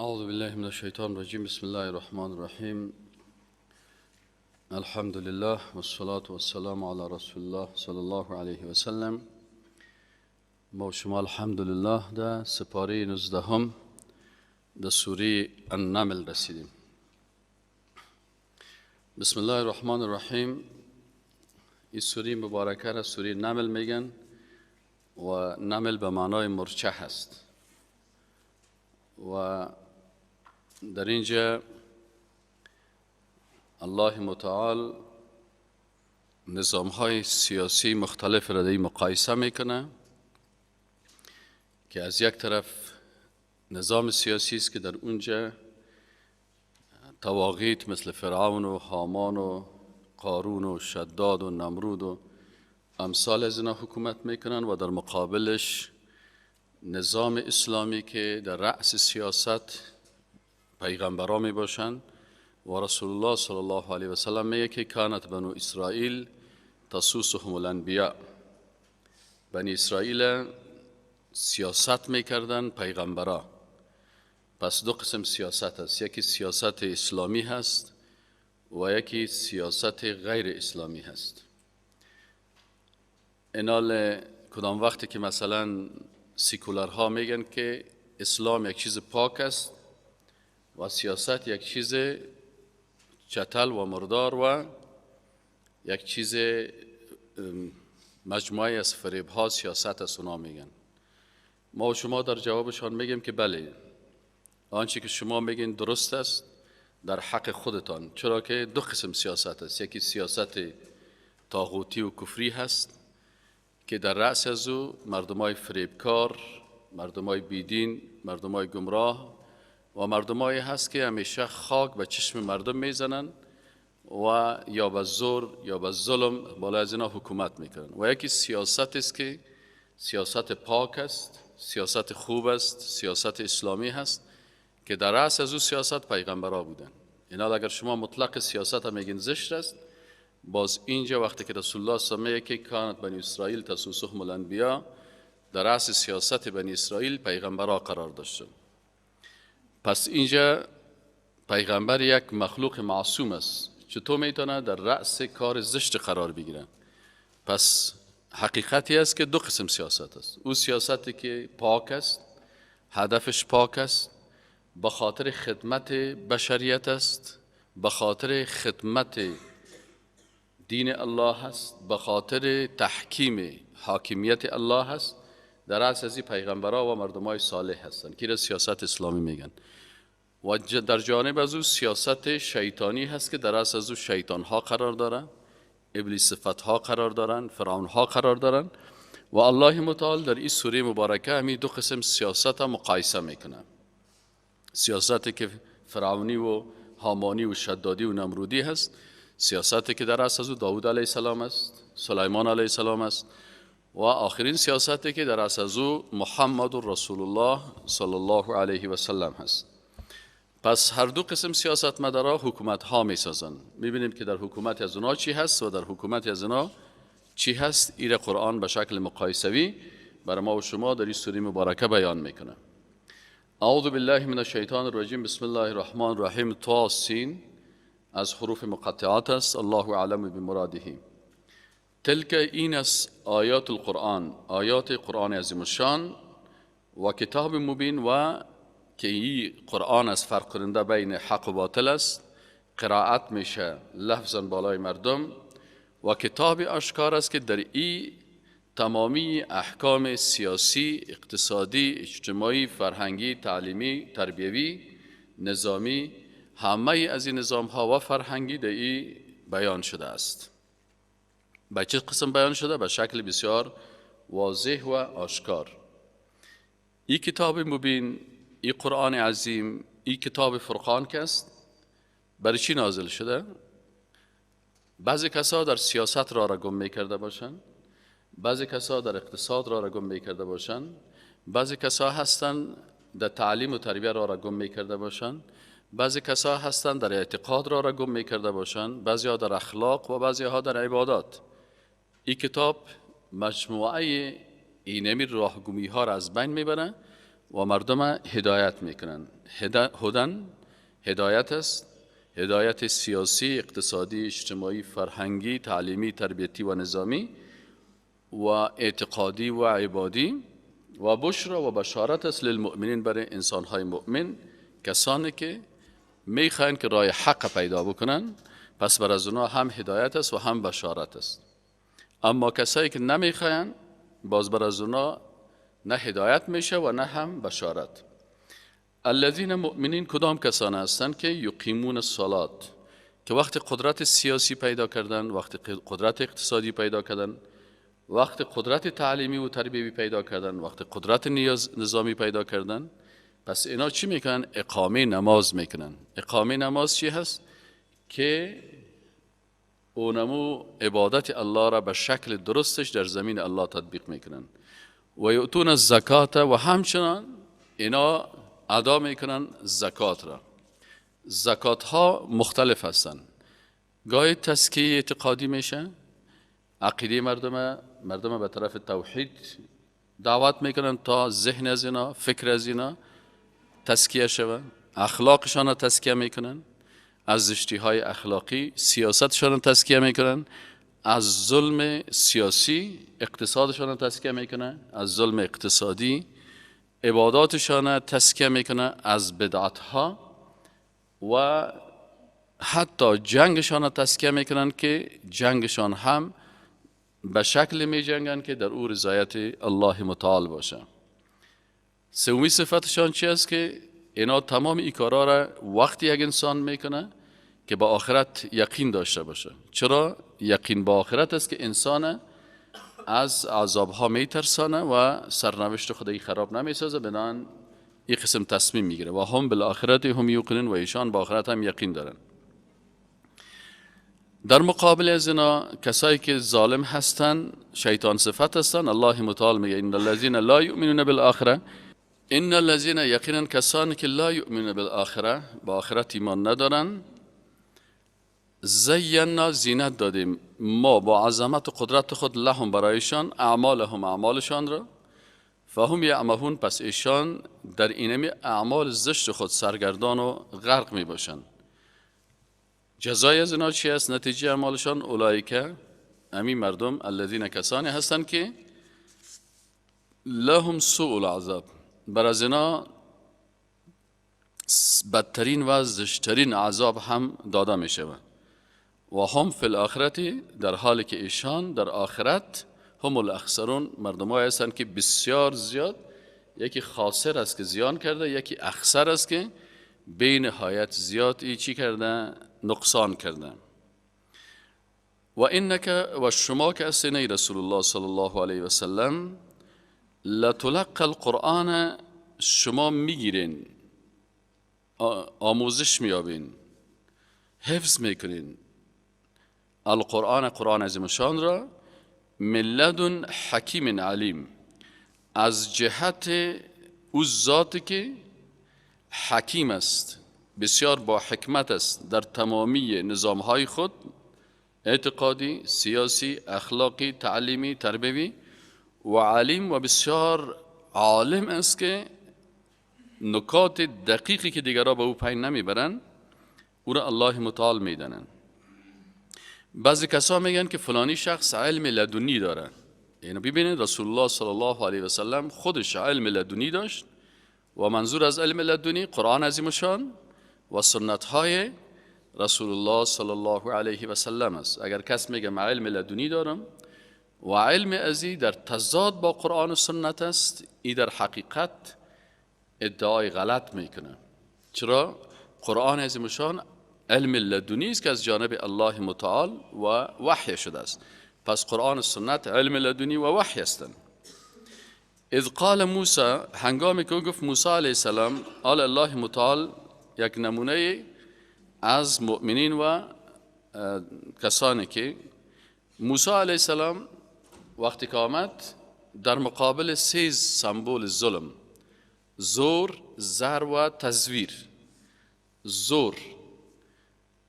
أعوذ بالله من الشيطان الرجيم. بسم الله الرحمن الرحيم. الحمد لله والصلاة والسلام على رسول الله صلی الله علیه و سلم. ما شما الحمدلله در سپاره 19 در سوره النمل رسیدیم. بسم الله الرحمن الرحیم. این سوره مبارکه را سوره نمل میگن و نمل به معنای مرچه هست و در اینجا الله متعال نظام های سیاسی مختلف را در مقایسه میکنه که از یک طرف نظام سیاسی است که در اونجا طواغیت مثل فرعون و هامان و قارون و شداد و نمرود و امثال از اینا حکومت میکنن و در مقابلش نظام اسلامی که در رأس سیاست پیغمبران می باشند و رسول الله صلی الله علیه و سلم میگه که کانت بنو اسرائیل تسوسهم الانبیاء. بنی اسرائیل سیاست میکردن پیغمبران. پس دو قسم سیاست هست، یکی سیاست اسلامی هست و یکی سیاست غیر اسلامی هست. اینال کدام وقتی که مثلا سیکولرها میگن که اسلام یک چیز پاک است و سیاست یک چیز چتل و مردار و یک چیز مجموعه از فریب ها سیاست است اونا میگن. ما و شما در جوابشان میگیم که بله، آنچه که شما میگین درست است در حق خودتان، چرا که دو قسم سیاست است. یکی سیاست طاغوتی و کفری هست که در رأس از او مردمای فریبکار، مردمای بیدین، مردمای گمراه و مردمایی هست که همیشه خاک به چشم مردم میزنن و یا به زور یا به ظلم بالا از اینا حکومت میکنن. و یکی سیاست است که سیاست پاک است، سیاست خوب است، سیاست اسلامی هست که در رأس از او سیاست پیغمبرها بودن. اینا اگر شما مطلق سیاست هم میگین زشت است، باز اینجا وقتی که رسول الله صلی الله علیه و سلم که کانت بنی اسرائیل تسوسهم الانبیاء، در رأس سیاست بنی اسرائیل پیغمبرها قرار داشتن. پس اینجا پیغمبر یک مخلوق معصوم است، چطور میتونه در رأس کار زشت قرار بگیره؟ پس حقیقتی است که دو قسم سیاست است. او سیاستی که پاک است، هدفش پاک است، به خاطر خدمت بشریت است، به خاطر خدمت دین الله هست، به خاطر تحکیم حاکمیت الله هست. در رأس از این پیغمبرها و مردمای صالح هستند که سیاست اسلامی میگن. و در جانب از او سیاست شیطانی هست که در رأس از او شیطان ها قرار دارن، ابلیس صفت ها قرار دارن، فرعون ها قرار دارن. و الله متعال در این سوره مبارکه همین دو قسم سیاست ها مقایسه میکنه. سیاستی که فرعونی و هامانی و شدادی و نمرودی هست، سیاستی که در رأس از او داوود علیه السلام است، سلیمان علیه السلام است، و آخرین سیاستی که در رأس از او محمد رسول الله صلی الله علیه و سلم هست. پس هر دو قسم سیاست مدارا حکومت ها می سازن. میبینیم که در حکومت از اونا چی هست و در حکومت از اونا چی هست. ایره قرآن به شکل مقایسوی برای ما و شما در این سوره مبارکه بیان میکنه. اعوذ بالله من الشیطان الرجیم. بسم الله الرحمن الرحیم. طاسین از حروف مقطعات است. الله اعلم بمراده. تلک این است آیات القرآن، آیات قرآن عظیم الشان و کتاب مبین، و که این قرآن از فرق کننده بین حق و باطل است، قرائت میشه لفظا بالای مردم، و کتاب آشکار است که در این تمامی احکام سیاسی، اقتصادی، اجتماعی، فرهنگی، تعلیمی، تربیوی، نظامی، همه از این نظام ها و فرهنگی در این بیان شده است. به چه قسم بیان شده؟ به شکل بسیار واضح و آشکار. این کتاب مبین، این قرآن عظیم، این کتاب فرقان که است، برای چی نازل شده؟ بعضی کسا در سیاست را گم میکرده باشند، بعضی کسا در اقتصاد را گم میکرده باشند، بعضی کسا هستند در تعلیم و تربیت را گم میکرده باشند، بعضی کسا هستند در اعتقاد را گم میکرده باشند، بعضی ها در اخلاق و بعضی ها در عبادات. این کتاب مجموعه اینمی راهگمی ها را از بین میبره و مردم هدایت میکنن. هدن هدایت است، هدایت سیاسی، اقتصادی، اجتماعی، فرهنگی، تعلیمی، تربیتی و نظامی و اعتقادی و عبادی. و بشرا و بشارت است للمؤمنین، برای انسانهای مؤمن، کسانی که میخواین که راه حق پیدا بکنن، پس بر از اونا هم هدایت است و هم بشارت است. اما کسایی که نمیخواین، باز بر از اونا نه هدایت میشه و نه هم بشارت. الذین مؤمنین کدام کسان هستند که یقیمون الصلات، که وقت قدرت سیاسی پیدا کردن، وقت قدرت اقتصادی پیدا کردن، وقت قدرت تعلیمی و تربیوی پیدا کردن، وقت قدرت نظامی پیدا کردن، پس اینا چی میکنن؟ اقامه نماز میکنن. اقامه نماز چی هست؟ که اونمو عبادت الله را به شکل درستش در زمین الله تطبیق میکنن. و یؤتون الزکات، و همچنان اینا ادا میکنن زکات را. زکات ها مختلف هستن. گاهی تزکیه اعتقادی میشه، عقیده مردم به طرف توحید دعوت میکنن تا ذهن از اینا، فکر از اینا تزکیه شود. اخلاقشان را تزکیه میکنن، از زشتی‌های اخلاقی. سیاستشان را تزکیه میکنن، از ظلم سیاسی. اقتصادشان را تزکیه میکنن، از ظلم اقتصادی. عباداتشان را تزکیه میکنن، از بدعت‌ها. و حتی جنگشان را تزکیه میکنن که جنگشان هم به شکل می جنگن که در او رضایت الله متعال باشه. سومی صفتشان چی است؟ که اینا تمام این کارا را وقتی یک انسان میکنه که با آخرت یقین داشته باشه. چرا؟ یقین با آخرت است که انسان از عذابها میترسانه و سرنوشت خودی خراب نمیسازه، بنان این قسم تصمیم میگیره. و هم بالآخرت هم یوقنون، و ایشان با آخرت هم یقین دارن. در مقابل از اینا کسایی که ظالم هستن، شیطان صفت هستن، الله متعال میگه ان الذين لا يؤمنون بالآخره، ان الذين، یقینا کسانی که لا یؤمنون بالآخره، با آخرت ایمان ندارن، زینا، زینت دادیم ما با عظمت و قدرت خود، لهم برایشان، اعمالهم، اعمالشان را، فهم یعمهون، پس ایشان در اینمی اعمال زشت خود سرگردان و غرق می باشند. جزای از اینا چی است؟ نتیجه اعمالشان اولئک، امی مردم، الذین، کسانی هستند که لهم سوء العذاب، بر از اینا بدترین و زشترین عذاب هم داده می شود. و هم فی الاخرت، در حالی که ایشان در آخرت، هم الاخسرون، مردمایی هستند که بسیار زیاد، یکی خاسر است که زیان کرده، یکی اخسر است که به نهایت زیاد چی کرده؟ نقصان کرده. و اینک، و شما که هستین ای رسول الله صلی الله علیه و سلم، لتلقى القرآن، شما میگیرین، آموزش میابین، حفظ میکنین القرآن، قرآن عظیم شان را، من لدن حکیم علیم، از جهت او ذاتی که حکیم است، بسیار با حکمت است در تمامی نظامهای خود، اعتقادی، سیاسی، اخلاقی، تعلیمی، تربیوی، و علیم، و بسیار عالم است که نکات دقیقی که دیگرها به او پی نمیبرن او را الله متعال میدانند. بعضی کسا میگن که فلانی شخص علم لدنی داره. یعنی ببینید رسول الله صلی الله علیه و سلم خودش علم لدنی داشت، و منظور از علم لدنی قرآن عظیم شان و سنت های رسول الله صلی الله علیه و سلم است. اگر کس میگه من علم لدنی دارم و علم ازی در تضاد با قرآن و سنت است، این در حقیقت ادعای غلط میکنه. چرا؟ قرآن عظیم شان علم لدنی است که از جانب الله متعال و وحی شده است. پس قرآن و سنت علم لدنی و وحی هستند. اذ قال موسی، هنگامی که گفت موسی علیه السلام، قال الله متعال یک نمونه از مؤمنین و کسانی که موسی علیه السلام وقتی که آمد در مقابل 3 سمبول ظلم، زور، زر و تزویر. زور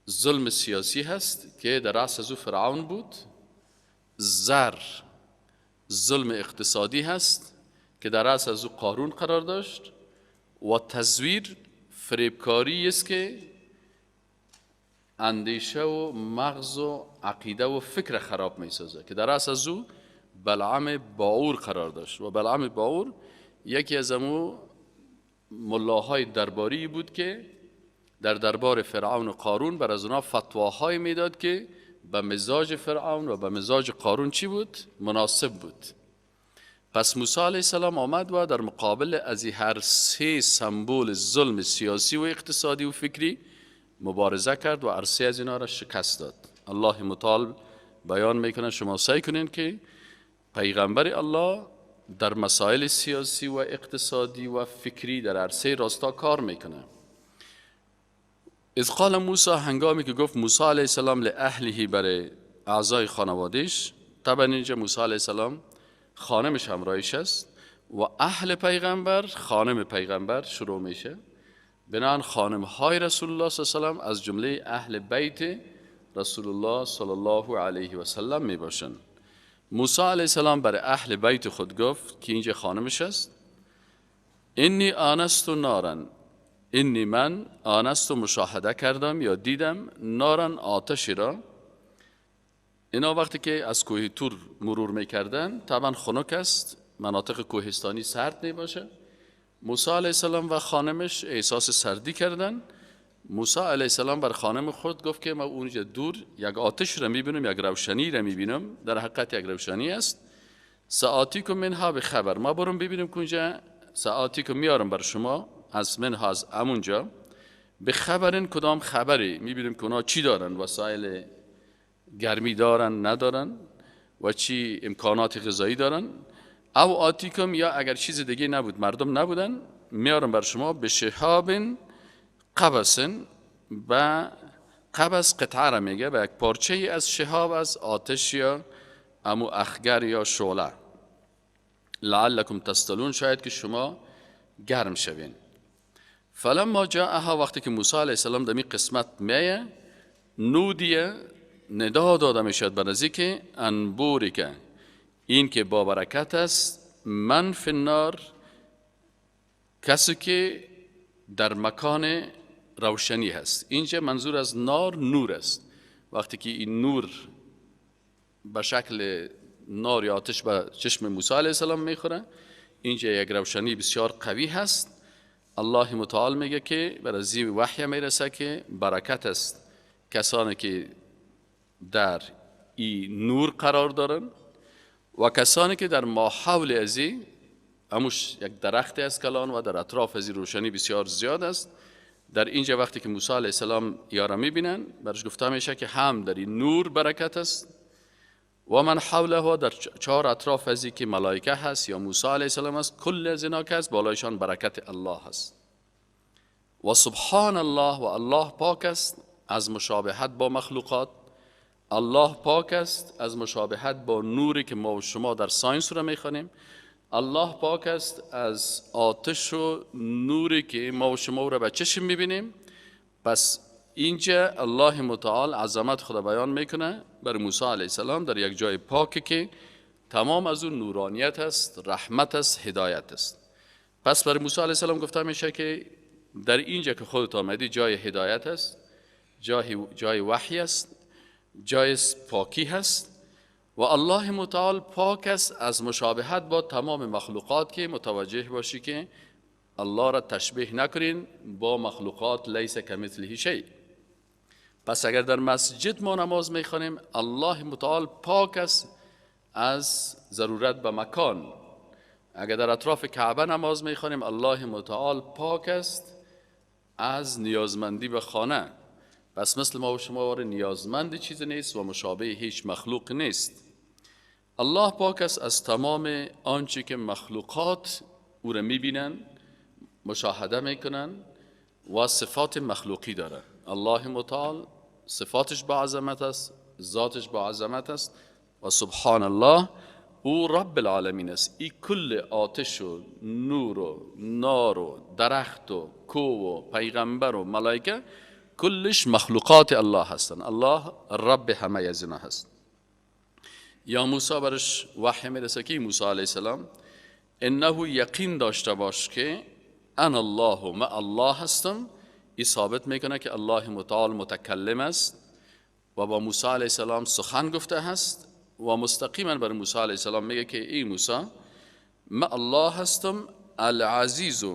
ظلم سیاسی هست که در رأس از او فرعون بود. زر ظلم اقتصادی هست که در رأس از او قارون قرار داشت و تزویر فریبکاری است که اندیشه و مغز و عقیده و فکر خراب می سازه، که در رأس از او بلعم باور قرار داشت و بلعم باور یکی از امو ملاهای درباری بود که در دربار فرعون و قارون بر از اونها فتواهای میداد که به مزاج فرعون و به مزاج قارون چی بود؟ مناسب بود. پس موسی علیه السلام آمد و در مقابل از هر سه سمبل ظلم سیاسی و اقتصادی و فکری مبارزه کرد و هر سه از اینا را شکست داد. الله متعال بیان میکنه شما سعی کنین که پیغمبر الله در مسائل سیاسی و اقتصادی و فکری در عرصه راستا کار میکنه. از قال موسی، هنگامی که گفت موسی علیه السلام لاهله برای اعضای خانوادهش، طبعا اینجا موسی علیه السلام خانمش همراهش است و اهل پیغمبر خانم پیغمبر شروع میشه، بنابراین خانم های رسول الله صلی الله علیه و سلم از جمله اهل بیت رسول الله صلی الله علیه و سلم می باشند. موسی علیه السلام برای اهل بیت خود گفت که اینجا خانمش است، انی آنست نارن، اینی من آنست مشاهده کردم یا دیدم نارن آتشی را. اینا وقتی که از کوه تور مرور میکردن طبعا خنک است، مناطق کوهستانی سرد می باشه. موسی علیه السلام و خانمش احساس سردی کردن. موسی علیه السلام بر خانم خود گفت که ما اونجا دور یک آتش را میبینم، یک روشنی را میبینم، در حقیقت یک روشنی است. سآتیکم منها بخبر، ما برم ببینم که اونجا سآتیکم میارم بر شما از منها از امونجا بخبرن، کدام خبری میبینم که اونا چی دارن، وسایل گرمی دارن ندارن و چی امکانات غذایی دارن. او آتیکم، یا اگر چیز دیگه نبود مردم نبودن میارم بر شما به شهاب قبسن، و قبس قطعه را میگه به یک پارچه از شهاب از آتش یا امو اخگر یا شعله، لعلکم تستلون، شاید که شما گرم شوین. فلما جاءها، وقتی که موسی علیه السلام دمی قسمت میه، نودیه ندا داده میشد بر ازی که انبوری که این که با برکت است، من فی النار، کسی که در مکان روشنی هست. اینجا منظور از نار نور است. وقتی که این نور به شکل نار یا آتش به چشم موسی علیه السلام میخوره، اینجا یک روشنی بسیار قوی هست. الله متعال میگه که بر از این وحی میرسه که برکت است کسانی که در این نور قرار دارن و کسانی که در ماحول ازی، هموش یک درخت است کلان و در اطراف ازی روشنی بسیار زیاد است. در اینجا وقتی که موسی علیه السلام یارا میبینن، برش گفته میشه که هم در این نور برکت است و من حوله، در چهار اطراف ازی که ملائکه هست یا موسی علیه السلام است، کل از اینا که است بالایشان برکت الله هست. و سبحان الله، و الله پاک است از مشابهت با مخلوقات. الله پاک است از مشابهت با نوری که ما و شما در ساینس رو میخوانیم. الله پاک است از آتش و نوری که ما و شما رو به چشم میبینیم. پس اینجا الله متعال عظمت خدا بیان میکنه بر موسی علیه السلام در یک جای پاکی که تمام از اون نورانیت است، رحمت است، هدایت است. پس بر موسی علیه السلام گفته میشه که در اینجا که خودت آمدی جای هدایت است، جای وحی است، جای پاکی هست و الله متعال پاک است از مشابهت با تمام مخلوقات که متوجه باشی که الله را تشبیه نکنین با مخلوقات، لیس کمثله شیء. پس اگر در مسجد ما نماز میخوانیم، الله متعال پاک است از ضرورت به مکان. اگر در اطراف کعبه نماز میخوانیم، الله متعال پاک است از نیازمندی به خانه. پس مثل ما و شما نیازمند چیز نیست و مشابه هیچ مخلوق نیست. الله پاک است از تمام آنچه که مخلوقات او را میبینن، مشاهده میکنن و صفات مخلوقی داره. الله متعال صفاتش با عظمت است، ذاتش با عظمت است و سبحان الله او رب العالمین است. این کل آتش و نور و نار و درخت و کوه و پیغمبر و ملائکه کلش مخلوقات الله هستن. الله رب همه از اینا هست. یا موسی برش وحی میرسه که موسی علیه السلام انه یقین داشته باش که انا الله مع الله هستم. این ثابت میکنه که الله متعال متکلم است و با موسی علیه السلام سخن گفته هست و مستقیما بر موسی علیه السلام میگه که ای موسی مع الله هستم، العزیز،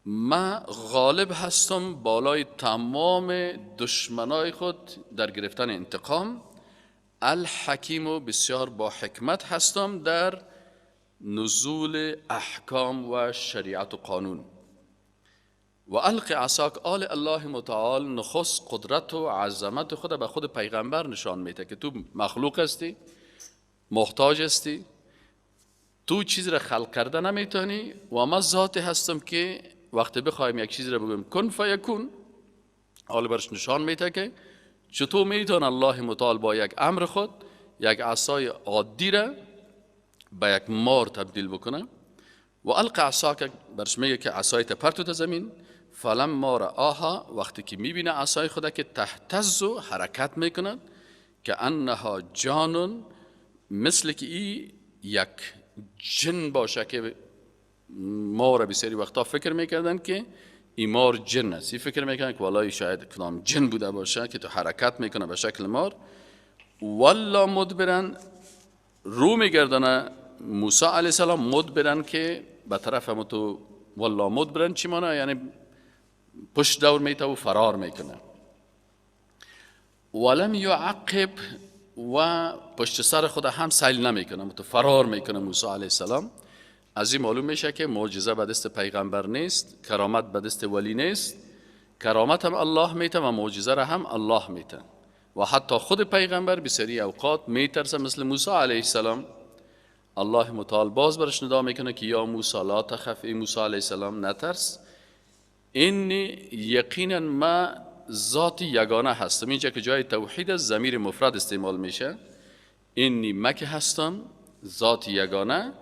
من غالب هستم بالای تمام دشمنای خود در گرفتن انتقام، الحکیم، و بسیار با حکمت هستم در نزول احکام و شریعت و قانون. و الق عصاک، آل الله متعال نخست قدرت و عظمت خود به خود پیغمبر نشان میده که تو مخلوق هستی، محتاج هستی، تو چیزی را خلق کرده نمیتونی و ما ذاتی هستم که وقتی بخوایم یک چیزی را بگویم کن فیکون، حال برش نشان میده که چطور میتونه الله متعال با یک امر خود یک عصای عادی را به یک مار تبدیل بکنه. و الق عصاک برش میگه که عصایت پرتو زمین، فلما رآها، وقتی که میبینه عصای خدا که تهتز و حرکت میکنه، که انها جانون، مثل که ای یک جن باشه که ما را بسیاری وقتا فکر میکردن که این مار جن است. فکر میکنن که والله شاید کدام جن بوده باشه که تو حرکت میکنه به شکل مار. والله مدبرن، رو میگردنه موسی علیه السلام مدبرن که به طرف همون تو. والله مدبرن چی مانه؟ یعنی پشت دور میته و فرار میکنه. ولم یعقب، و پشت سر خود هم سیل نمیکنه، تو فرار میکنه موسی علیه السلام. از این معلوم میشه که معجزه به دست پیغمبر نیست، کرامت به دست ولی نیست. کرامت هم الله میته و معجزه را هم الله میته. و حتی خود پیغمبر بسیاری اوقات میترسه مثل موسی علیه السلام. الله متعال باز برش ندا میکنه که یا موسی لا تخف، ای موسی علیه السلام نترس، اینی یقینا ما ذات یگانه هستم. اینجا که جای توحید از ضمیر مفرد استعمال میشه، اینی مک هستم ذات یگانه،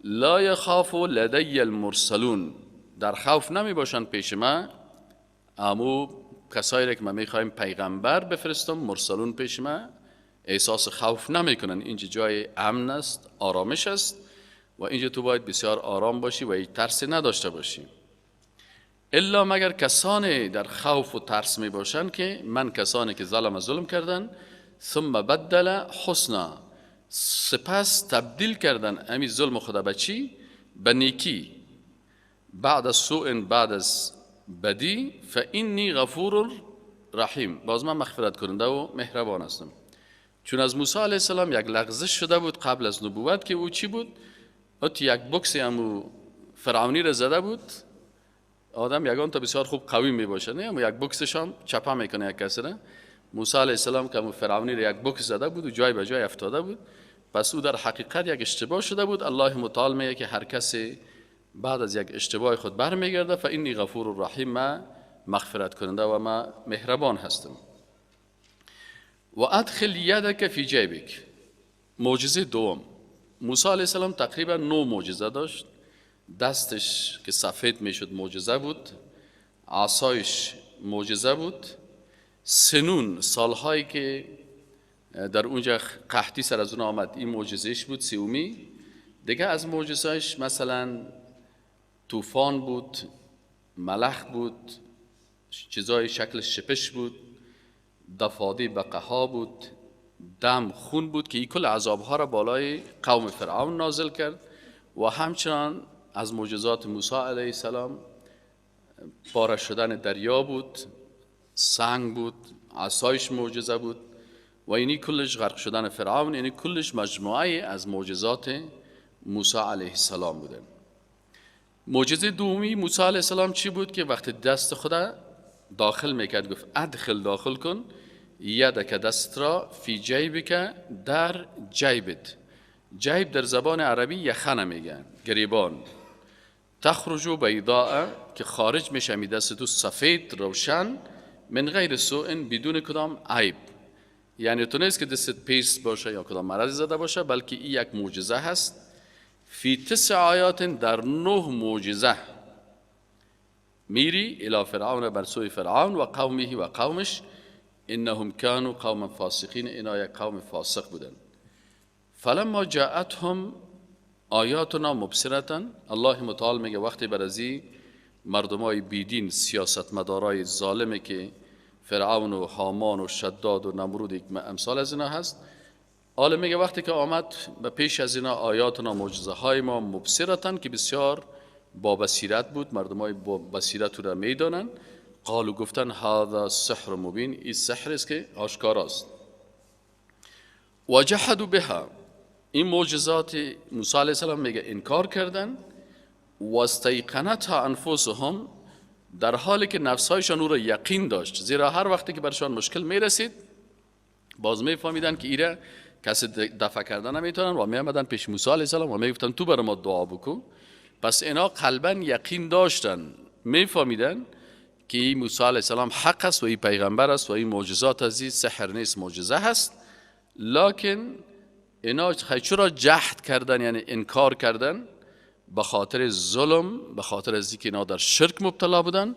لا یخاف لدی المرسلون، در خوف نمی باشن پیش ما امو کسایی را که ما میخوایم پیغمبر بفرستم، مرسلون پیش ما احساس خوف نمی کنن. اینجا جای امن است، آرامش است و اینجا تو باید بسیار آرام باشی و هیچ ترسی نداشته باشی. الا مگر کسانی در خوف و ترس می باشن که من کسانی که ظلم کردن، ثم بدل حسنا، سپس تبدیل کردن امی ظلم خدا به چی؟ به نیکی، بعد از سوء، بعد از بدی، فانی غفور رحیم، باز من مغفرت کننده و مهربان هستم. چون از موسی علیه السلام یک لغزش شده بود قبل از نبوت که او چی بود؟ ات یک بکسی همو فرعونی را زده بود. آدم یگان تا بسیار خوب قوی می باشه، نه اما یک بکسش هم چپه میکنه یک کسی را. موسی علیه السلام که فرعونی را یک بکس زده بود و جای به جای افتاده بود، پس او در حقیقت یک اشتباه شده بود. الله متعال میگه که هر کسی بعد از یک اشتباه خود برمیگرده، فانی غفور الرحیم، ما مغفرت کننده و ما مهربان هستم. و ادخل یدک فی جیبک، معجزه دوم. موسی علیه السلام تقریبا 9 معجزه داشت. دستش که سفید میشد معجزه بود، عصایش معجزه بود، سنون، سالهایی که در اونجا قحطی سر از اون آمد، این معجزهش بود، سیومی. دیگه از معجزهش مثلا طوفان بود، ملخ بود، چیزای شکل شپش بود، ضفادع بقها بود، دم خون بود که این کل عذابها را بالای قوم فرعون نازل کرد. و همچنان از معجزات موسی علیه السلام پاره شدن دریا بود، سنگ بود، عصایش معجزه بود و اینی کلش غرق شدن فرعون. اینی کلش مجموعه از معجزات موسی علیه السلام بوده. معجزه دومی موسی علیه السلام چی بود؟ که وقتی دست خدا داخل میکرد، گفت ادخل، داخل کن، یدک، دست را، فی جیبک، در جیبت. جیب در زبان عربی یخنه میگن، گریبان. تخرج بیضاء، که خارج میشه می دست تو سفید روشن، من غیر سوء، بدون کدام عیب. یعنی تو نیست که دستت پیس باشه یا کدام مرض زده باشه، بلکه این یک معجزه هست. فی 9 آیات، در 9 معجزه میری الی فرعون، بر سوی فرعون و قومه و قومش، انهم كانوا قوما فاسقین، اینا یک قوم فاسق بودن. فلما جاءتهم آیاتنا مبصرتن. الله متعال میگه وقتی برازی مردمای بیدین سیاستمدارای ظالمه که فرعون و حامان و شداد و نمرود یک امثال از اینا هست، حالا میگه وقتی که آمد به پیش از اینا آیاتنا معجزه های ما مبصرتن که بسیار با بصیرت بود، مردمای با بصیرت را میدانن، قالو گفتن هذا سحر مبین، این سحر است که آشکاراست. و جحدوا بها، این معجزات موسی علیه السلام میگه انکار کردن. و استیقنتها انفسهم، در حالی که نفسهایشان او را یقین داشت، زیرا هر وقتی که برشان مشکل میرسید باز میفهمیدن که ایره کسی دفع کردن نمیتونن و میامدن پیش موسی علیه السلام و میگفتن تو برای ما دعا بکن. پس اینا قلبا یقین داشتن، میفهمیدن که این موسی علیه السلام حق است و این پیغمبر است و این معجزات از این سحر نیست، معجزه هست. لکن اینا چرا جهد کردن، یعنی انکار کردن؟ به خاطر ظلم، به خاطر از اینکه اینا در شرک مبتلا بودن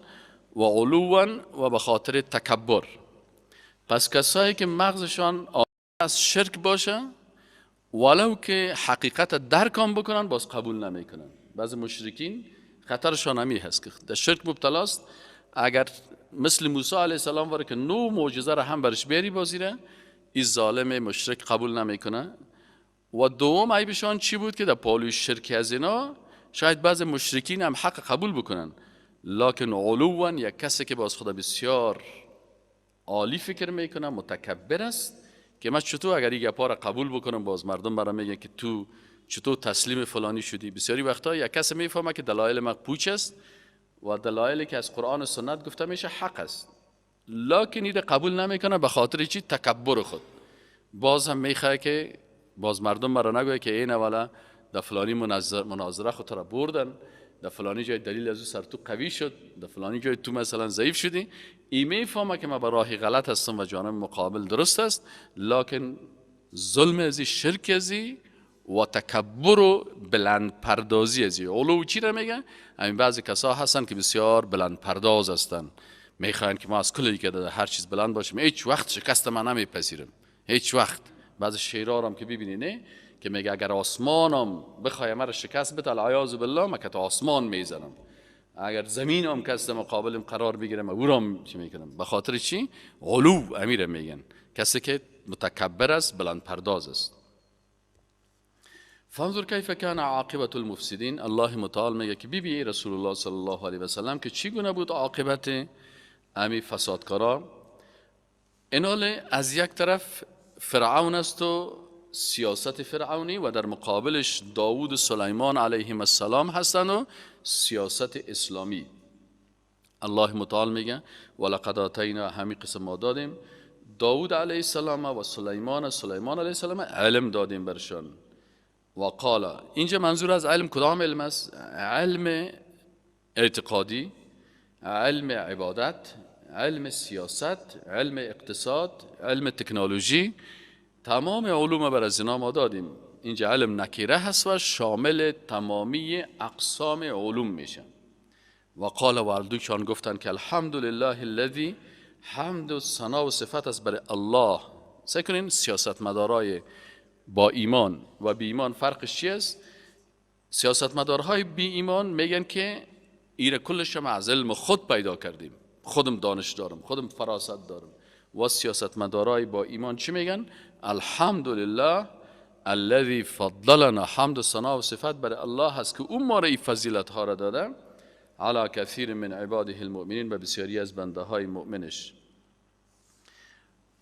و علوا و به خاطر تکبر. پس کسایی که مغزشان از شرک باشه ولو که حقیقت درکام بکنن باز قبول نمیکنن. بعضی مشرکین خطرشان همی هست که در شرک مبتلاست، اگر مثل موسی علیه السلام واره که نو معجزه را هم برش بیاری بازیره، این ظالم مشرک قبول نمیکنه. و دوم عیبشان چی بود که در پالوی شرک از اینا شاید بعض مشرکین هم حق قبول بکنن، لکن علوا یک کسی که باز خدا بسیار عالی فکر میکنه، متکبر است که من چطور اگر یک گپا را قبول بکنم باز مردم برام میگن که تو چطور تسلیم فلانی شدی. بسیاری وقتا یک کسی میفهمه که دلایل ما پوچ است و دلایلی که از قرآن و سنت گفته میشه حق است، لکن این قبول نمیکنه به خاطر چی؟ تکبر خود. باز هم میخواه که باز مردم مرا نگوه که این اولا در فلانی مناظره خود را بردن، در فلانی جای دلیل از او سر تو قوی شد، در فلانی جای تو مثلا ضعیف شدی. این میفهمه که ما به راه غلط هستم و جانب مقابل درست است، لکن ظلم ازی، شرک ازی و تکبر و بلند پردازی ازی. علو چی را میگه؟ همین بعضی کسا هستن که بسیار بلند پرداز هستن، میخواین که ما از کلی که هر چیز بلند باشیم، هیچ وقت شکست من نمیپذیرم، هیچ وقت. بعض شیرا هم که ببینی نه که میگه اگر آسمانم بخوای مرا شکست بده العیاذ بالله من که آسمان میزنم، اگر زمینم کس مقابلم قرار بگیرم او را چی میکنم. به خاطر چی؟ علو امیر میگن، کسی که متکبر است، بلند پرداز است. فانظر کیف کان عاقبت المفسدین. الله متعال میگه که بی رسول الله صلی الله علیه و سلم که چی گونه بود عاقبت امی فسادکارا. اینال از یک طرف فرعون است و سیاست فرعونی و در مقابلش داوود و سلیمان علیهم السلام هستند و سیاست اسلامی. الله متعال میگه ولقد آتینا، همین قسم ما دادیم داوود علیه السلام و سلیمان علیه السلام علم دادیم برشان. و قال، اینجا منظور از علم کدام علم است؟ علم اعتقادی، علم عبادت، علم سیاست، علم اقتصاد، علم تکنولوژی، تمام علوم بر از اینا ما دادیم. اینجا علم نکیره هست و شامل تمامی اقسام علوم میشه. و قال والدوشان گفتن که الحمدلله الذی، حمد و ثنا و صفت است برای الله. سکنین سیاستمدارای با ایمان و بی ایمان فرقش چی است؟ سیاستمدارهای بی ایمان میگن که ایره کلش ما از علم خود پیدا کردیم، خودم دانش دارم، خودم فراست دارم. و سیاستمدارای با ایمان چی میگن؟ الحمدلله الذی فضلنا، حمد و ثنا و صفت برای الله هست که اون ما را این فضیلت ها را داده علی کثیر من عباده المؤمنین، به بسیاری از بنده های مؤمنش.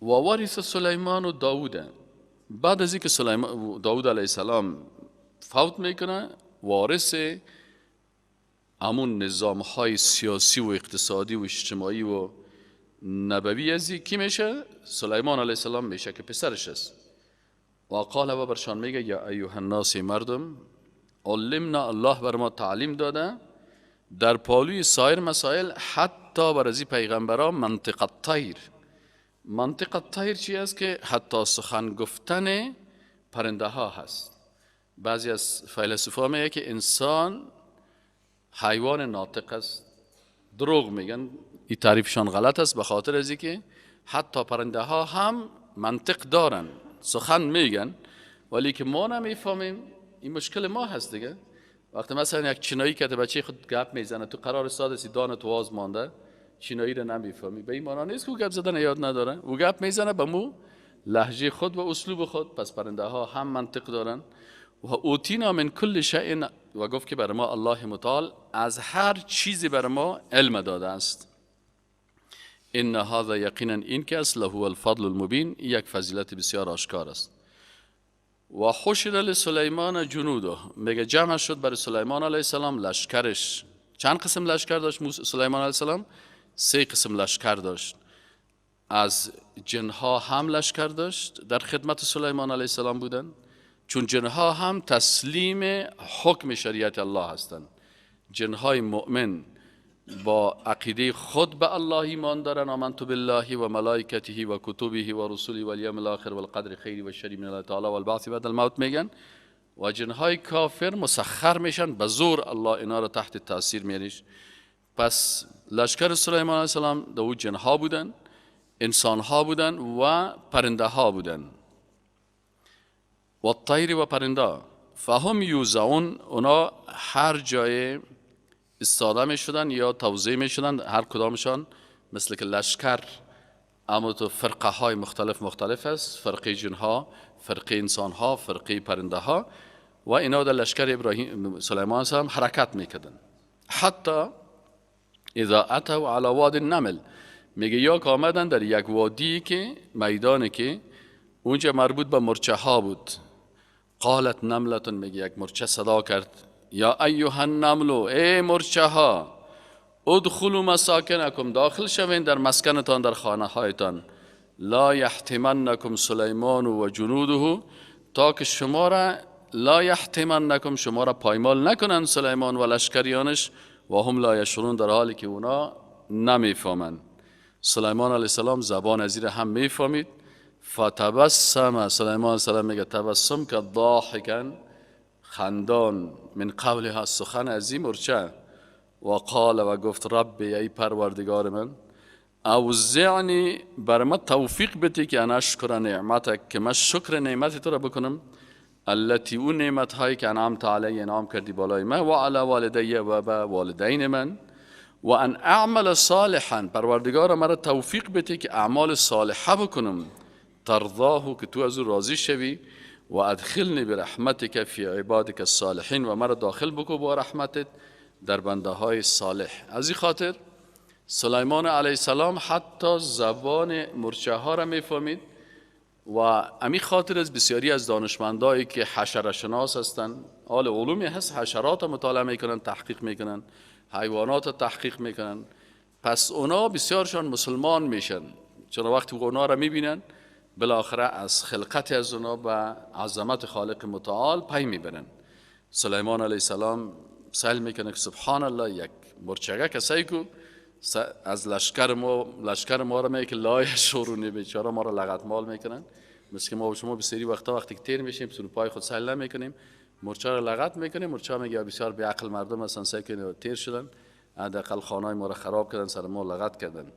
و وارث سلیمان و داوود، بعد از اینکه داوود علیه السلام فوت میکنه، وارث همون نظام های سیاسی و اقتصادی و اجتماعی و نبوی ازی کی میشه؟ سلیمان علیه السلام میشه که پسرش است. و قال و برشان میگه یا ایها الناس، مردم، علمنا، الله بر ما تعلیم داده در پالوی سایر مسائل، حتی بر ازی پیغمبران، منطق الطیر. منطق الطیر چی است؟ که حتی سخن گفتن پرنده ها هست. بعضی از فیلسوفا میگه که انسان حیوان ناطق است. دروغ میگن، این تعریفشان غلط است، به خاطر از اینکه حتی پرنده ها هم منطق دارن، سخن میگن، ولی که ما نمیفهمیم این مشکل ما هست دیگه. وقتی مثلا یک چینایی که بچه خود گپ میزنه تو قرار ساده دان تو واز مانده، چینایی رو نمیفهمی، به این معنی نیست که او گپ زدن یاد نداره، او گپ میزنه به مو لهجه خود و اسلوب خود. پس پرنده ها هم منطق دارن. و اوتینا من کل شیء، و گفت که بر ما الله متعال از هر چیزی بر ما علم داده است. ان هذا یقینا این که است له الفضل المبین، یک فضیلت بسیار آشکار است. و حشر لسلیمان جنوده، میگه جمع شد برای سلیمان علیه السلام لشکرش. چند قسم لشکر داشت سلیمان علیه السلام؟ 3 قسم لشکر داشت. از جنها هم لشکر داشت در خدمت سلیمان علیه السلام بودن، چون جنها هم تسلیم حکم شریعت الله هستند. جنهای مؤمن با عقیده خود به الله ایمان دارن، آمنت بالله و ملائکته و کتبه و رسوله و الیوم الاخر و القدر خیری و شری من الله تعالی و البعث بعد الموت میگن. و جنهای کافر مسخر میشن، به زور الله اینا رو تحت تاثیر میاریش. پس لشکر سلیمان علیه السلام دو جنها بودن، انسان ها بودن و پرنده ها بودن. و الطیر و پرنده فهم یوزعون، اونا هر جای استاده می شدن یا توزیع می شدن، هر کدامشان مثل که لشکر اما تو فرقه های مختلف است، فرقه جنها، فرقه انسان ها، فرقه پرنده ها، و اینا در لشکر ابراهیم سلیمان هم حرکت میکردن. حتی اذا اتوا علی واد النمل، میگه یا که آمدن در یک وادی که میدانی که اونجا مربوط به مرچه ها بود. قالت نملتون، میگه یک مرچه صدا کرد، یا ایها النمل، ای مرچه ها، ادخلوا مساکنکم، داخل شوین در مسکنتان، در خانه هایتان. لا یحتمنکم سلیمان و جنوده، تا که شما را لا یحتمنکم، شما را پایمال نکنن سلیمان و لشکریانش، و هم لا یشعرون، در حالی که اونا نمیفهمند. سلیمان علیه السلام زبان ازیر هم میفهمید. فتبسم، سلیمان علیه السلام میگه تبسم که ضاحکا، خندان، من قولها، سخن عظیم مرچه. و قال، و گفت ربی، ای پروردگار من، اوزعنی، بر ما توفیق بده که انا اشکر نعمتک، که من شکر نعمت تو را بکنم، التي، اون نعمت هایی که انعمت علی، انعام کردی بالای من، و علی والدی، و به والدین من، و ان اعمل صالحا، پروردگار مرا توفیق بده که اعمال صالحه بکنم، ترضاه، که تو از او راضی شوی، و ادخلنی برحمتک فی عبادک الصالحین، و مرا داخل بکو با رحمتت در بنده های صالح. از این خاطر سلیمان علیه السلام حتی زبان مرچه ها را میفهمید. و امی خاطر از بسیاری از دانشمندایی که حشره شناس هستند، حال علومی هست، حشرات مطالعه میکنن، تحقیق میکنن، حیوانات تحقیق میکنن، پس اونا بسیارشان مسلمان میشن، چون وقتی اونا را میبینن بالاخره از خلقت از اونا به عظمت خالق متعال پی میبرن. سلیمان علیه السلام سهل میکنه که سبحان الله، یک مرچگه کسایی که از لشکر ما را میگه که لا یشعرون، بیچاره ما را لغت مال میکنن. مثل که ما و شما بسیاری وقتی که تیر میشیم سر پای خود سهل نمیکنیم، مرچه را لغت میکنیم. مرچه میگه بسیار بی عقل مردم هستن، سعی کنه تیر شدن، حداقل خانه‌های ما را خراب کردن، سر ما لغت کردن.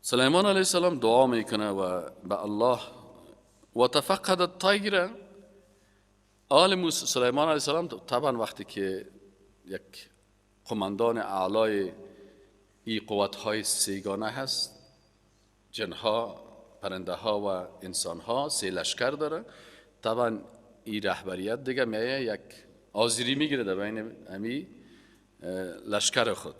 سلیمان علیه السلام دعا میکنه و به الله، و تفقد الطیر، آل سلیمان علیه السلام طبعا وقتی که یک قماندان اعلای این قوت‌های سیگانه هست، جنها، پرنده ها و انسان ها، 3 لشکر داره، طبعا این رهبریت دیگه میایه یک آزری میگیره در بین امی لشکر خود.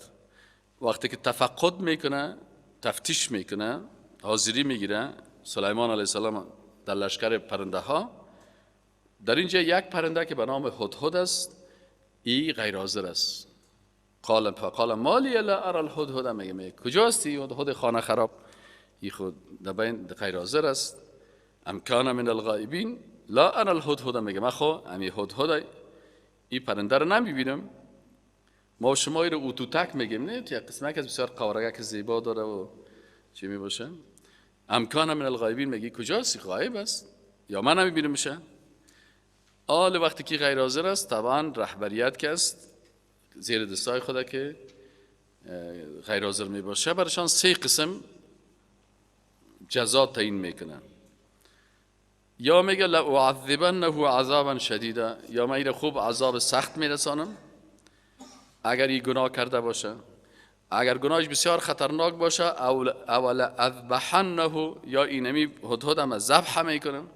وقتی که تفقد میکنه، تفتیش میکنه، آزری میگیره سلیمان علیه السلام در لشکر پرنده ها، در اینجا یک پرنده که به نام هدهد است، ای غیر حاضر است. فقال مالی لا ارى الهدهد، میگه کجاست این هدهد خانه خراب؟ ای خود در بین غیر حاضر است. ام کان من الغائبین لا ارى الهدهد، میگه من خو امی هدهد این پرنده رو نمیبینم. ما شما رو اوتوتک میگیم، نه یک قسمه که بسیار قوارگه که زیبا داره و چی می باشه. ام کان من الغائبین، میگه کجاست؟ غایب است یا من نمیبینمش؟ آل وقتی که غیر حاضر است، طبعا رهبریت که است زیر دستای خدا که غیر حاضر می باشه، برشان 3 قسم جزا تعیین میکنن. یا میگه لأعذبنه عذابا شدیدا، یا من این خوب عذاب سخت میرسانم اگر این گناه کرده باشه، اگر گناهش بسیار خطرناک باشه، او لأذبحنه، یا اینمی هدهد هم ذبح میکنم،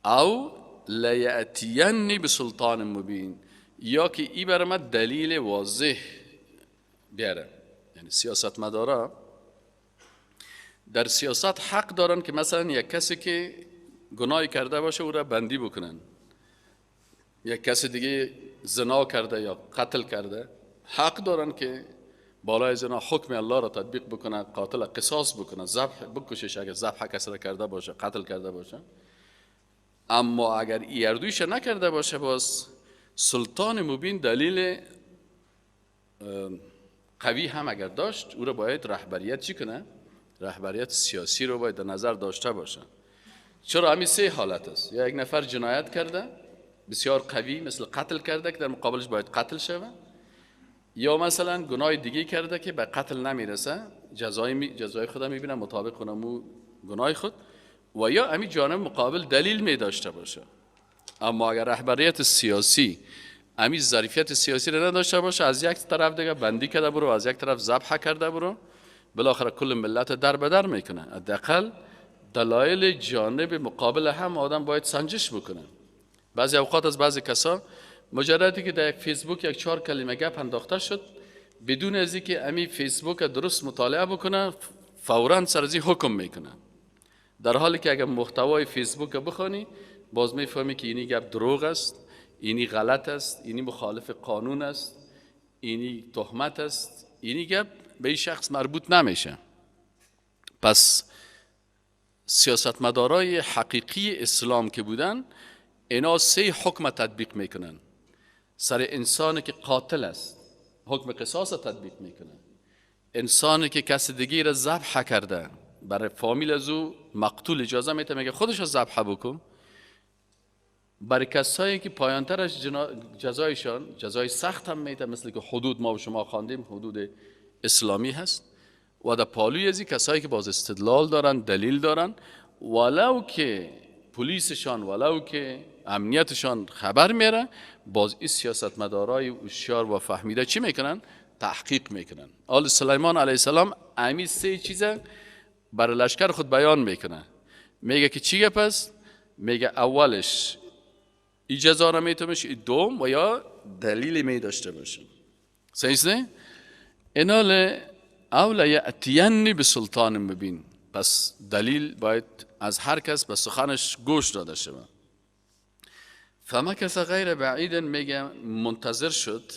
او لیأتینی بسلطان مبین، یا که ای برای من دلیل واضح بیاره. یعنی سیاستمدارا در سیاست حق دارن که مثلا یک کسی که گناهی کرده باشه او را بندی بکنن، یک کسی دیگه زنا کرده یا قتل کرده، حق دارن که بالای زنا حکم الله را تطبیق بکنه، قاتل قصاص بکنه، ذبح بکشش اگر ذبح کسی را کرده باشه، قتل کرده باشه. اما اگر ای اردویش نکرده باشه، باز سلطان مبین دلیل قوی هم اگر داشت، او را باید رهبریت چی کنه؟ رهبریت سیاسی رو باید در نظر داشته باشه. چرا؟ همین سه حالت است. یا یک نفر جنایت کرده بسیار قوی مثل قتل کرده که در مقابلش باید قتل شود، یا مثلا گناه دیگه کرده که به قتل نمیرسه، جزای خود میبینه مطابق کنمو گناه خود، و یا همین جانب مقابل دلیل می داشته باشه. اما اگر رهبریت سیاسی همین ظرفیت سیاسی را نداشته باشه، از یک طرف دیگه بندی کرده برو، از یک طرف ذبح کرده برو، بالاخره کل ملت در به در میکنه. حداقل دلایل جانب مقابل هم آدم باید سنجش بکنه. بعضی اوقات از بعضی کسا مجردی که در یک فیسبوک یک 4 کلمه گپ انداخته شد، بدون از اینکه امی فیسبوک درست مطالعه بکنه فوراً سر از این حکم میکنه، در حالی که اگر محتوای فیسبوک بخونی باز میفهمی که اینی گپ دروغ است، اینی غلط است، اینی مخالف قانون است، اینی تهمت است، اینی گپ به این شخص مربوط نمیشه. پس سیاستمدارای حقیقی اسلام که بودن، اینا 3 حکم تطبیق میکنن. سر انسانی که قاتل است حکم قصاص تطبیق میکنن، انسانی که کس دیگه را ذبح کرده برای فامیل از او مقتول اجازه میده میگه خودش را ذبح بکن. برای کسایی که پایانترش جزایشان جزای سخت هم میده، مثل که حدود ما و شما خواندیم حدود اسلامی هست. و در پالوی ازی کسایی که باز استدلال دارن، دلیل دارن، ولو که پلیسشان ولو که امنیتشان خبر میره، باز این سیاستمدارای هوشیار و فهمیده چی میکنن؟ تحقیق میکنن. آل سلیمان علیه السلام امی 3 چیزه برای لشکر خود بیان میکنه. میگه که چیه؟ پس میگه اولش ای جزا را میتونش، ای دوم و یا دلیل می داشته باشه. سیسته اینال اولا یأتینی بسلطان مبین، پس دلیل باید از هر کس به سخنش گوش داده شود. فمکث غیر بعید، میگه منتظر شد،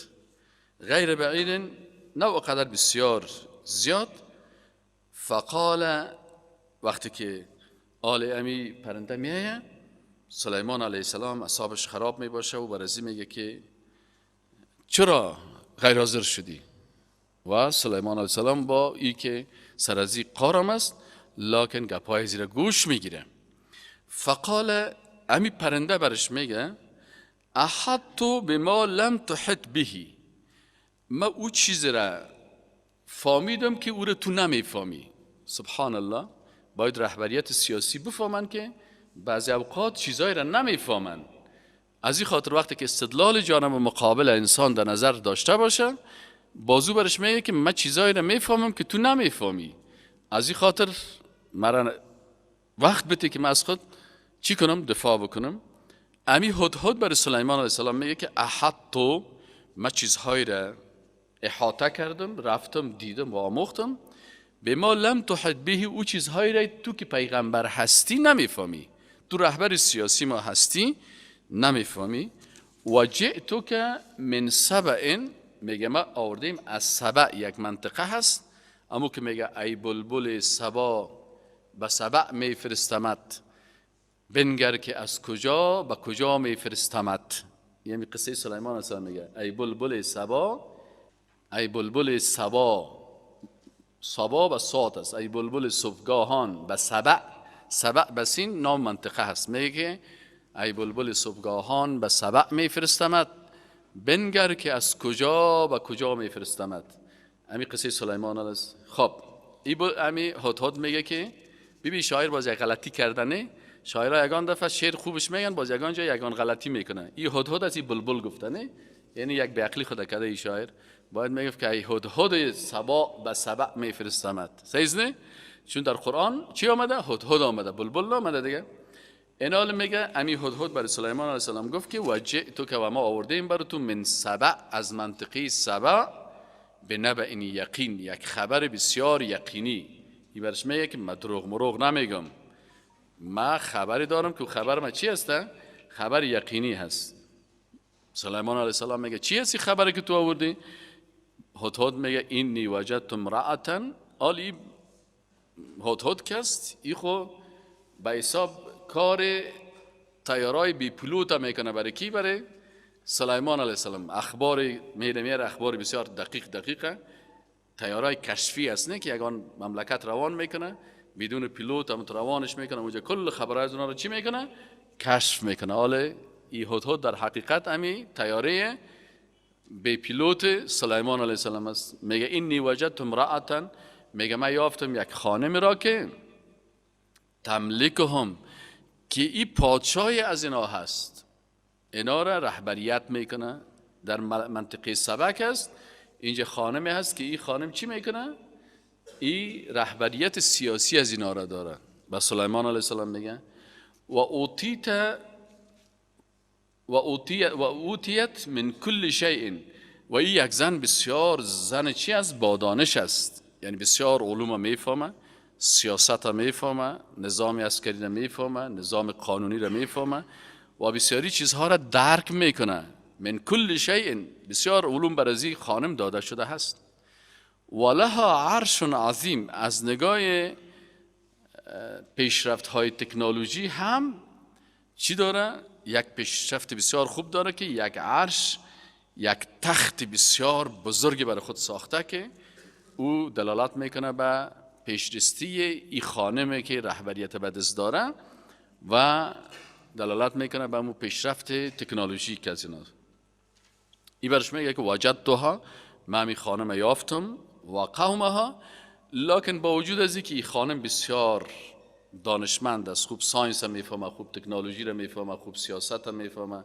غیر بعید نوع قدر بسیار زیاد. فقال، وقتی که آل امی پرنده میایه، سلیمان علیه السلام اعصابش خراب می باشه و برازی میگه که چرا غیر حاضر شدی؟ و سلیمان علیه السلام با ای که سرازی قارم است لکن گپای زیر گوش میگیره. فقال، امی پرنده برش میگه احطو بما لم تحط بهی، ما او چیز را فهمیدم که او را تو نمیفهمی. سبحان الله، باید رهبریت سیاسی بفهمن که بعضی اوقات چیزایی را نمیفهمن. از این خاطر وقتی که استدلال جانب مقابل انسان در نظر داشته باشه، بازو برش میگه که من چیزایی را میفهمم که تو نمیفهمی، از این خاطر مرا وقت بده که من از خود چی کنم؟ دفاع بکنم. امی هدهد بر سلیمان علیه السلام میگه که احطو، من چیزهایی را احاطه کردم، رفتم دیدم و آموختم، به ما لم تحط به، او چیزهایی را تو که پیغمبر هستی نمیفهمی، تو رهبر سیاسی ما هستی نمیفهمی. و جئتو که من سبع، میگه ما آوردیم از سبع، یک منطقه هست، اما که میگه ای بلبل سبا به سبع میفرستمت، بنگر که از کجا به کجا میفرستمت. یعنی قصه سلیمان علیه السلام میگه ای بلبل سبا، ای بلبل سبا، سبا و صاد است، ای بلبل صبحگاهان به سبع، سبع بسین نام منطقه هست، میگه ای بلبل صبحگاهان به سبع میفرستمت، بنگر که از کجا به کجا میفرستمت. امی قصه سلیمان علیه. خب امی هدهد میگه که ببین شاعر باز یک غلطی کردنه، شاعرها یگان دفعه شعر خوبش میگن، باز یگان جا یگان غلطی میکنه. این هدهد از این بلبل گفته نه، یعنی یک به عقلی خدا کرده این شاعر باید میگفت که ای هدهد سبا به سبع میفرستمت. صحیح نه؟ چون در قرآن چی آمده؟ هدهد آمده، بلبل آمده دیگه. این حال میگه امی هدهد برای سلیمان علیه السلام گفت که و جئتک و ما آوردیم بر تو من سبع، از منطقه سبع، به نبع یقین، یک خبر بسیار یقینی. این برش میگه که من دروغ مروغ نمیگم، ما خبری دارم که خبر ما چی هسته؟ خبر یقینی هست. سلیمان علیه السلام میگه چی هستی خبری که تو آوردی؟ هدهد میگه اینی وجدت امرأة، آلی هدهد کست ای خو به حساب کار طیارای بی پلوت میکنه. برای کی؟ برای سلیمان علیه السلام. اخبار میره اخبار بسیار دقیقه. طیارای کشفی است نه که یگان مملکت روان میکنه بدون پیلوت، هم روانش میکنه اونجا کل خبرهای از اونا رو چی میکنه؟ کشف میکنه. حالا این هدهد در حقیقت امی طیاره بی پیلوت سلیمان علیه السلام است. میگه اینی وجدت امرأة، میگه من یافتم یک خانم را که تملکهم، که این پادشاهی از اینا هست، اینا را رهبریت میکنه. در منطقه سبک است، اینجا خانمی هست که این خانم چی میکنه؟ این رهبریت سیاسی از اینا را داره. با سلیمان علیه السلام میگه و اوتیت من کل شیء، و این یک زن بسیار زن چی است؟ با دانش است، یعنی بسیار علوم میفهمه، سیاست میفهمه، نظام عسکری را میفهمه، نظام قانونی را میفهمه و بسیاری چیزها را درک میکنه. من کل شیء، بسیار علوم بر از خانم داده شده هست. ولها عرش عظیم، از نگاه پیشرفت های تکنولوژی هم چی داره؟ یک پیشرفت بسیار خوب داره که یک عرش، یک تخت بسیار بزرگی برای خود ساخته که او دلالت میکنه به پیشرستی ای خانمی که رهبریت به دست داره و دلالت میکنه به اون پیشرفت تکنولوژیک از اینا. این برش میگه که وجدتها، من می خانم یافتم و قومها، لکن با وجود از اینکه این خانم بسیار دانشمند است، خوب ساینس هم میفهمه، خوب تکنولوژی را میفهمه، خوب سیاست هم میفهمه،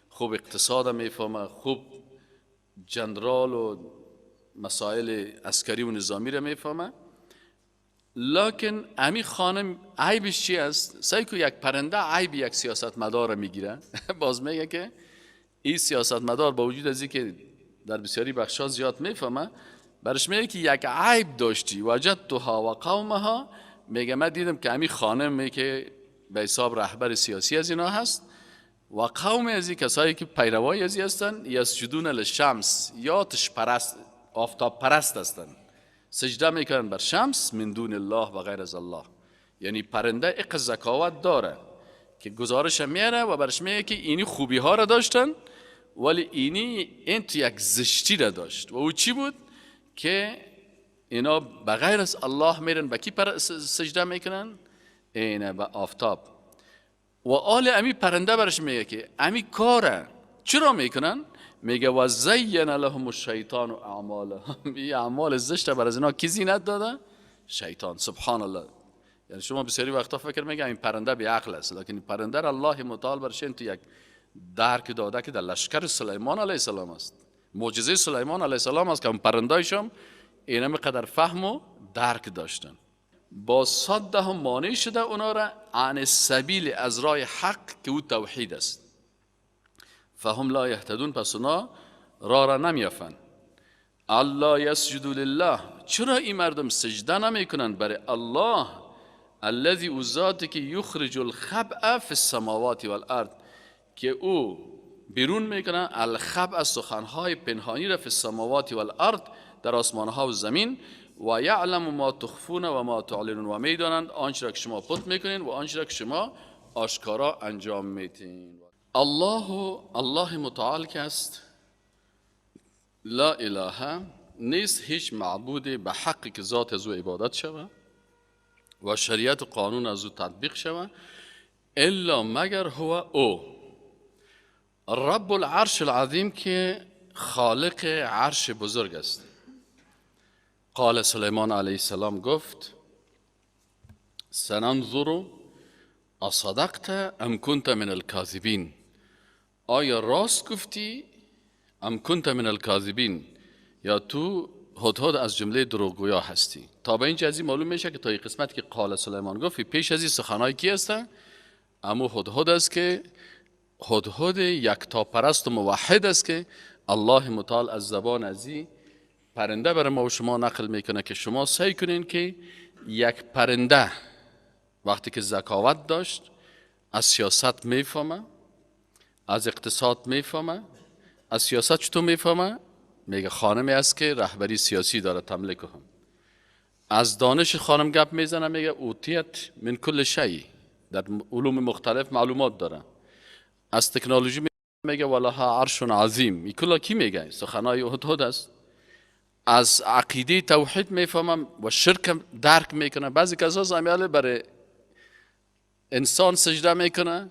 خوب اقتصاد هم میفهمه، خوب جنرال و مسائل عسکری و نظامی را میفهمه، لکن امی خانم عیبش چی است؟ سعی که یک پرنده عیب یک سیاستمدار را میگیره. باز میگه که این سیاستمدار با وجود از اینکه در بسیاری بخشا زیاد میفهمه، برش میگه که یک عیب داشتی. وجدتها و قومها، میگه من دیدم که امی خانمی که به حساب رهبر سیاسی از اینا هست و قوم از این کسایی که پیروای از این هستن، یسجدون للشمس، یا آتش پرست، آفتاب پرست هستن، سجده میکنن بر شمس من دون الله و غیر از الله. یعنی پرنده اق ذکاوت داره که گزارش میاره و برش میگه که اینی خوبی ها را داشتن ولی اینی این تو یک زشتی را داشت. و او چی بود؟ که اینا بغیر از الله میرن به کی سجده میکنن؟ اینه به آفتاب. و آل امی پرنده برش میگه که امی کاره چرا میکنن؟ میگه و زین لهم الشیطان و اعمالهم، این اعمال زشت بر از اینا کی زینت داده؟ شیطان. سبحان الله. یعنی شما بسیاری وقتا فکر میگه این پرنده بی عقل است، لیکن این پرنده الله متعال برش تو یک درک داده که در لشکر سلیمان علیه السلام است. معجزه سلیمان علیه السلام است که اون پرندهایشم اینم قدر فهم و درک داشتن. با صد هم مانع شده اونا را عن السبیل، از راه حق که او توحید است. فهم لا یهتدون، پس اونا راه را نمیافن. الله یسجدوا لله، چرا این مردم سجده نمیکنن برای الله؟ الذی، او ذاتی که یخرج الخبء فی السماوات والارض، که او بیرون میکنه الخبء، سخنهای پنهانی را، فی السماوات والارض، در آسمانها و زمین، و یعلم ما تخفون و ما تعلنون، و میدانند آنچه را که شما پنهان میکنین و آنچه را که شما آشکارا انجام میدین. الله متعال که است، لا اله، نیست هیچ معبود به حقی که ذات از او عبادت شود و شریعت و قانون از او تطبیق شود، الا مگر هو او رب العرش العظیم، که خالق عرش بزرگ است. قال سلیمان علیه السلام گفت سننظر، اصدقت ام کنت من الکاذبین، آیا راست گفتی ام کنت من الکاذبین، یا تو هدهد از جمله دروغگویا هستی. تا به اینجا از این معلوم میشه که تا این قسمت که قال سلیمان گفت پیش از این سخنهای کی هستن؟ اما هدهد است که هدهد یکتاپرست و موحد است که الله متعال از زبان ازی پرنده برای ما و شما نقل میکنه که شما سعی کنین که یک پرنده وقتی که ذکاوت داشت از سیاست میفهمه، از اقتصاد میفهمه. از سیاست چطور میفهمه؟ میگه خانمی است که رهبری سیاسی داره تملک هم. از دانش خانم گپ میزنه، میگه اوتیت من کل شیء، در علوم مختلف معلومات داره. از تکنولوژی میگه ولها عرش عظیم، این کلا کی میگه؟ سخنای هدهد است. از عقیده توحید میفهمم و شرک درک میکنه. بعضی کسا زمیاله برای انسان سجده میکنه،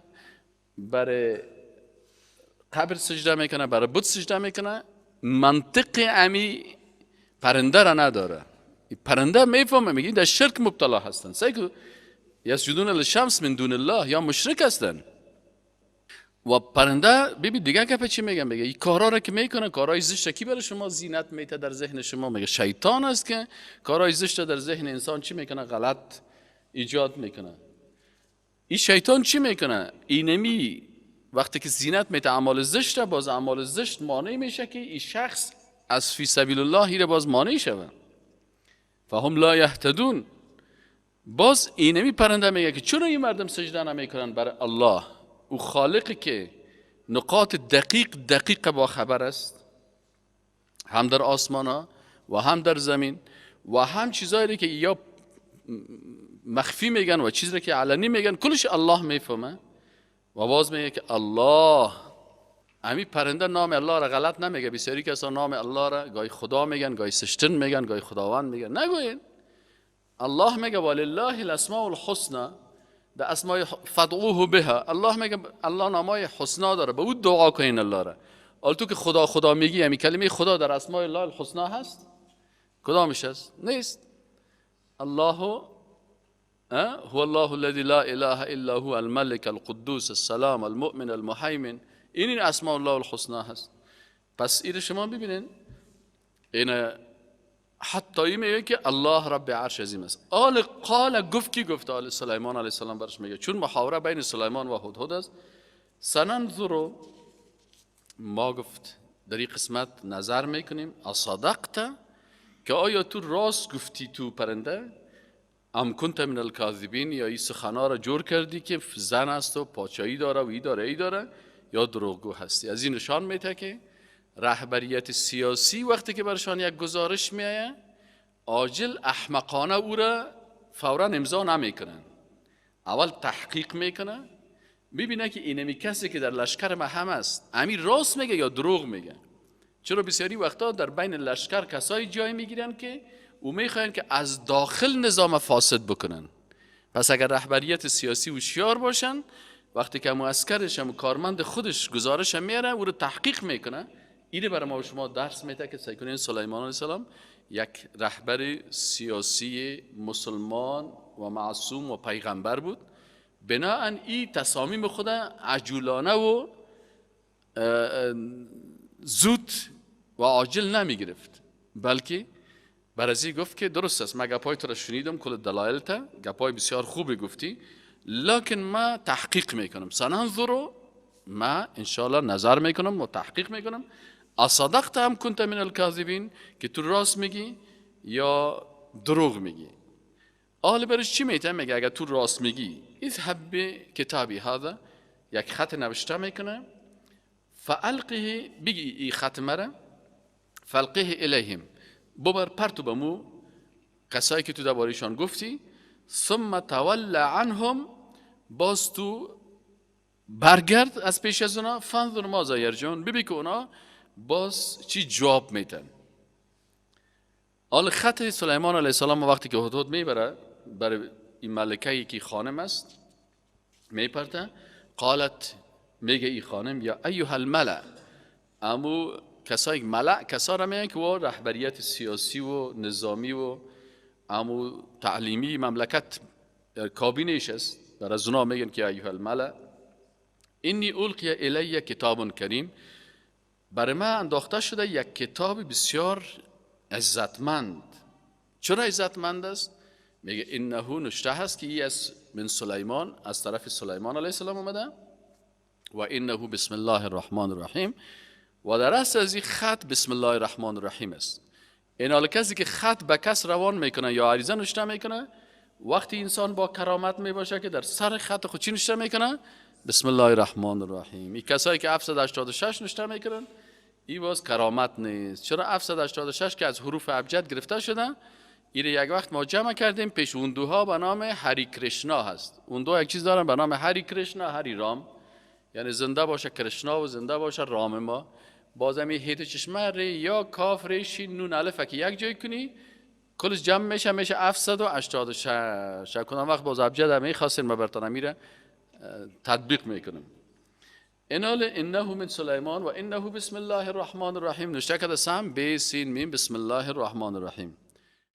برای قبر سجده میکنه، برای بت سجده میکنه، منطق امی پرنده را نداره. پرنده میفهمه، میگه در شرک مبتلا هستن، سیکو یسجدون للشمس من دون الله، یا مشرک هستن. و پرنده ببین دیگه گپ چی میگم؟ میگه این کارا را که میکنه، کارهای زشت کی برای شما زینت میته در ذهن شما؟ میگه شیطان است که کارهای زشت در ذهن انسان چی میکنه؟ غلط ایجاد میکنه. این شیطان چی میکنه؟ اینمی وقتی که زینت میته اعمال زشت، باز اعمال زشت مانع میشه که این شخص از فی سبیل الله هیره باز مانع شوه. فهم لا یهتدون. باز اینمی پرنده میگه که چرا این مردم سجده نمیکنن برای الله؟ او خالقی که نقاط دقیق با خبر است، هم در آسمان ها و هم در زمین، و هم چیزایی که یا مخفی میگن و چیزی که علنی میگن، کلش الله میفهمه. و باز میگه که الله، امی پرنده نام الله را غلط نمیگه. بسیاری کسا نام الله را گاهی خدا میگن، گاهی سشتن میگن، گاهی خداوند میگن. نگوین. الله میگه ولله الاسماء الحسنى، در اسماء فدعوه بها. الله میگه الله نامای حسنا داره، به او دعا کنین الله را. حال تو که خدا میگی، همین کلمه خدا در اسماء الله الحسنا هست؟ کدامش هست؟ نیست. الله هو الله الذي لا اله الا هو الملك القدوس السلام المؤمن المهيمن. این اسماء الله الحسنا هست. پس این شما ببینین، این حتی این میگه که الله رب عرش عظیم است. قال گفت کی گفت؟ آل سلیمان علیه السلام برش میگه، چون محاوره بین سلیمان و هدهد است. سننظر، ما گفت در این قسمت نظر میکنیم، اصدقت، که آیا تو راست گفتی تو پرنده، ام کنت من الکاذبین، یا این سخنا را جور کردی که زن است و پاچایی داره و ای داره، یا دروغگو هستی. از این نشان میده که رهبریت سیاسی وقتی که برشان یک گزارش میایه، عاجل احمقانه او را فورا امضا نمیکنن. اول تحقیق میکنه، ببینه که اینمی کسی که در لشکر ما هم است، امیر راست میگه یا دروغ میگه. چرا بسیاری وقتا در بین لشکر کسایی جای میگیرن که او میخواین که از داخل نظام فاسد بکنن. پس اگر رهبریت سیاسی هوشیار باشن، وقتی که معسکرش هم کارمند خودش گزارش هم میاره، او رو تحقیق میکنه. اینه برای ما و شما درس میده که سیکنین سلیمان علیه السلام یک رهبر سیاسی مسلمان و معصوم و پیغمبر بود. بناهن این تصامیم خود عجولانه و زود و عاجل نمی گرفت، بلکه برازی گفت که درست است، من گپای تو را شنیدم، کل دلایل تا گپای بسیار خوبی گفتی، لکن ما تحقیق میکنم. سننظر، ما انشاءالله نظر میکنم و تحقیق میکنم. اصدقت هم کنت من الکاذبین، که تو راست میگی یا دروغ میگی. آل برش چی میتونه؟ میگه اگر تو راست میگی، اذهب به کتابی هذا، یک خط نوشته میکنه، فالقه، بگی این خط مره، فالقه الیهم، ببر پرتو بمو کسایی که تو درباره‌شان گفتی، ثم تول عنهم، باز تو برگرد از پیش از اونا، فانظر ماذا یرجعون، ببین که اونا باز چی جواب میدن. حال خط سلیمان علیه السلام وقتی که هدهد میبره برای این ملکه‌ای که خانم است میپرده، قالت، میگه این خانم، یا ایها الملأ، امو کسایی ملأ کسا را میگن که و رهبریت سیاسی و نظامی و امو تعلیمی مملکت کابینش است. در از اونا میگن که ایها الملأ اینی القی الی کتاب کریم، برای من انداخته شده یک کتاب بسیار عزتمند. چرا عزتمند است؟ میگه انه نشته هست که ای از من سلیمان، از طرف سلیمان علیه السلام اومده، و انه بسم الله الرحمن الرحیم، و در اصل از این خط بسم الله الرحمن الرحیم است. این حال کسی که خط به کس روان میکنه یا عریضه نوشته میکنه، وقتی انسان با کرامت میباشه که در سر خط خود چی نوشته میکنه؟ بسم الله الرحمن الرحیم. این کسایی که 786 نوشته میکنن این باز کرامت نیست. چرا 786 که از حروف ابجد گرفته شده؟ این یک وقت ما جمع کردیم پیش اوندوها به نام هری کرشنا هست. اوندو یک چیز دارن به نام هری کرشنا، هری رام، یعنی زنده باشه کرشنا و زنده باشه رام ما. بازم این هیت چشمه ری یا کاف ری شین نون الف که یک جای کنی کلش جمع میشه 786. کنم وقت باز ابجد همه خواستین ما برتانه میره تطبیق میکنم. انه من سلیمان و انه بسم الله الرحمن الرحیم نوشته کرده سم به سین میم بسم الله الرحمن الرحیم.